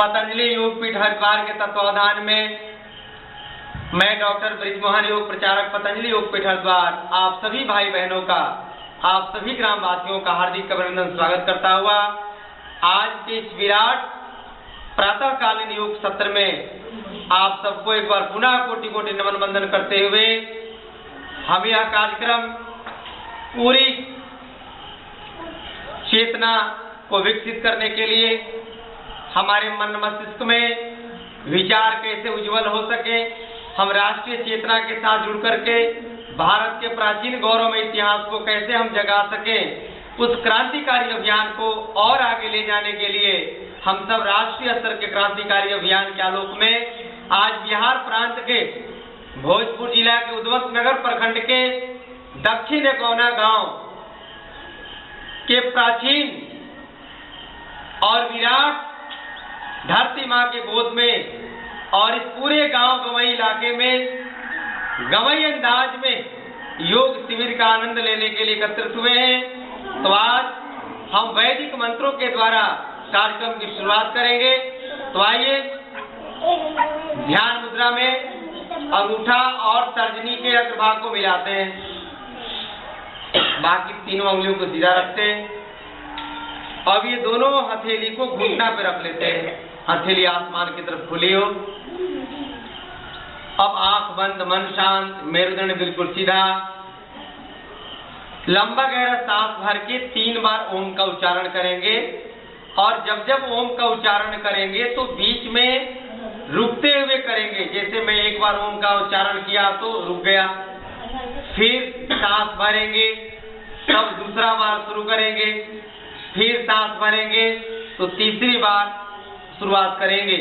पतंजलि योगपीठ हरिद्वार के तत्वावधान में मैं डॉक्टर ब्रिजमोहन योग प्रचारक पतंजलि योगपीठ हरिद्वार आप सभी भाई बहनों का, आप सभी ग्रामवासियों का हार्दिक अभिनंदन स्वागत करता हुआ आज के इस विराट प्रातःकालीन योग सत्र में आप सबको एक बार पुनः कोटि कोटि नमन वंदन करते हुए हम यह कार्यक्रम पूरी चेतना को विकसित करने के लिए हमारे मन मस्तिष्क में विचार कैसे उज्जवल हो सके, हम राष्ट्रीय चेतना के साथ जुड़ करके भारत के प्राचीन गौरवमय इतिहास को कैसे हम जगा सकें, उस क्रांतिकारी अभियान को और आगे ले जाने के लिए हम सब राष्ट्रीय स्तर के क्रांतिकारी अभियान के आलोक में आज बिहार प्रांत के भोजपुर जिला के उद्वंस नगर प्रखंड के दक्षिण एकौना गांव के प्राचीन और विराट धरती माँ के गोद में और इस पूरे गांव गवई इलाके में गवई अंदाज में योग शिविर का आनंद लेने के लिए एकत्रित हुए हैं। तो आज हम वैदिक मंत्रों के द्वारा कार्यक्रम की शुरुआत करेंगे। तो आइए ध्यान मुद्रा में अंगूठा और तर्जनी के अग्रभाग को मिलाते हैं, बाकी तीनों उंगलियों को सीधा रखते हैं। अब ये दोनों हथेली को घुटना पे रख लेते हैं, हथेली आसमान की तरफ खुली हो। अब आंख बंद, मन शांत, मेरुदंड बिल्कुल सीधा। लंबा गहरा सांस भर के 3 बार ओम का उच्चारण करेंगे और जब जब ओम का उच्चारण करेंगे तो बीच में रुकते हुए करेंगे। जैसे मैं एक बार ओम का उच्चारण किया तो रुक गया, फिर सांस भरेंगे, तब दूसरा बार शुरू करेंगे, फिर सांस भरेंगे तो तीसरी बार शुरुआत करेंगे,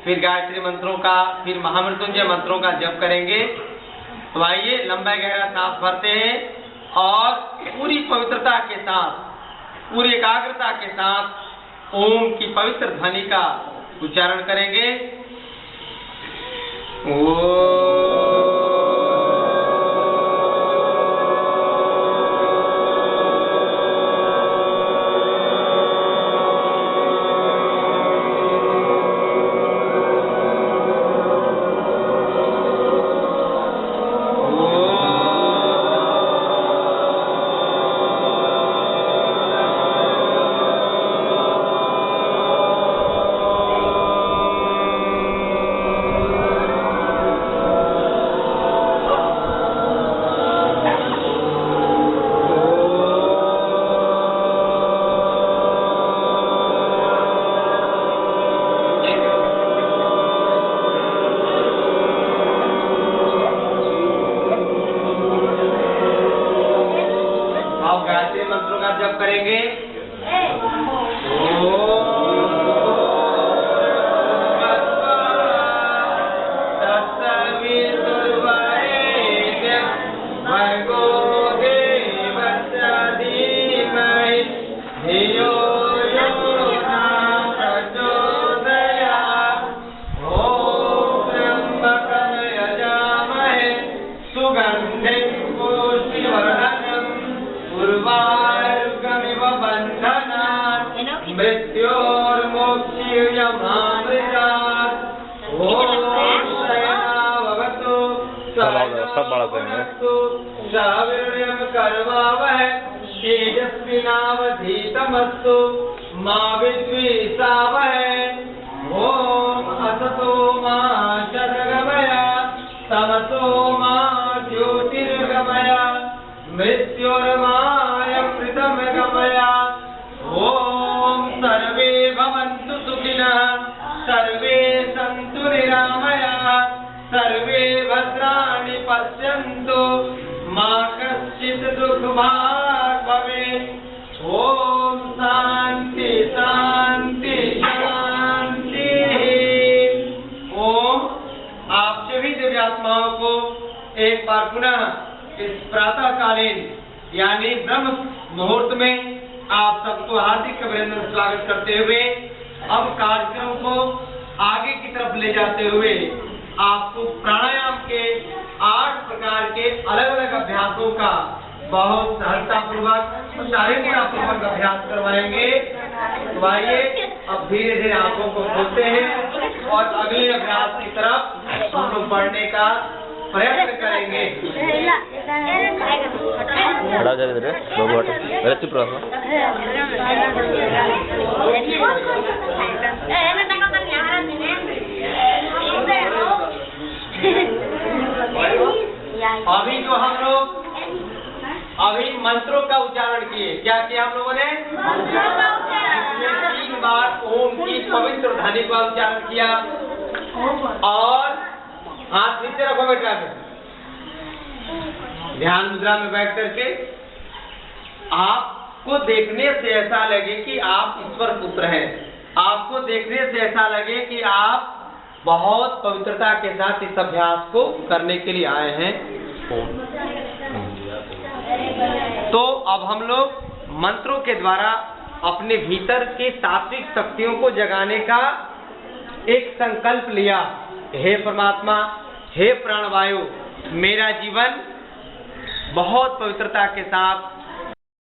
फिर गायत्री मंत्रों का, फिर महामृत्युंजय मंत्रों का जप करेंगे। तो आइए लंबा गहरा सांस भरते हैं और पूरी पवित्रता के साथ, पूरी एकाग्रता के साथ ओम की पवित्र ध्वनि का उच्चारण करेंगे। मंत्रों का जप करेंगे। सब बड़ा तेजस्विनावधीतमस्तु मा विद्विषावहै। ओम असतो मा सद्गमय तमसो मा ज्योतिर्गमय मृत्योर्मामृतं गमय। ओम सर्वे भवन्तु सुखिनः, सर्वे सन्तु निरामयाः, सर्वे भद्राणि पश्यन्तु मा कश्चित् दुःखभाग् भवेत्। ओम शांति शांति शांति। ओम आप सभी दिव्यात्माओं को एक बार पुनः इस प्रातःकालीन यानी ब्रह्म मुहूर्त में आप सबको हार्दिक अभिनंदन स्वागत करते हुए अब कार्यक्रम को आगे की तरफ ले जाते हुए आपको प्राणायाम के 8 प्रकार के अलग अलग अभ्यासों का बहुत सहजतापूर्वक, शारीरिकतापूर्वक अभ्यास करवाएंगे। तो आइए अब धीरे धीरे आंखों को खोलते हैं और अगले अभ्यास की तरफ हम लोग बढ़ने का प्रयत्न करेंगे। खड़ा जा रे बाबू हटो अरे चुप रहो अभी जो हम लोग अभी मंत्रों का उच्चारण किए, क्या किया हम लोगों ने? इसमें 3 बार ओम की पवित्र ध्वनि का उच्चारण किया और हाथ नीचे रखो बेटा, ध्यान मुद्रा में बैठ करके आपको देखने से ऐसा लगे कि आप ईश्वर पुत्र हैं। आपको देखने से ऐसा लगे कि आप बहुत पवित्रता के साथ इस अभ्यास को करने के लिए आए हैं। तो अब हम लोग मंत्रों के द्वारा अपने भीतर के सात्विक शक्तियों को जगाने का एक संकल्प लिया। हे परमात्मा, हे प्राणवायु, मेरा जीवन बहुत पवित्रता के साथ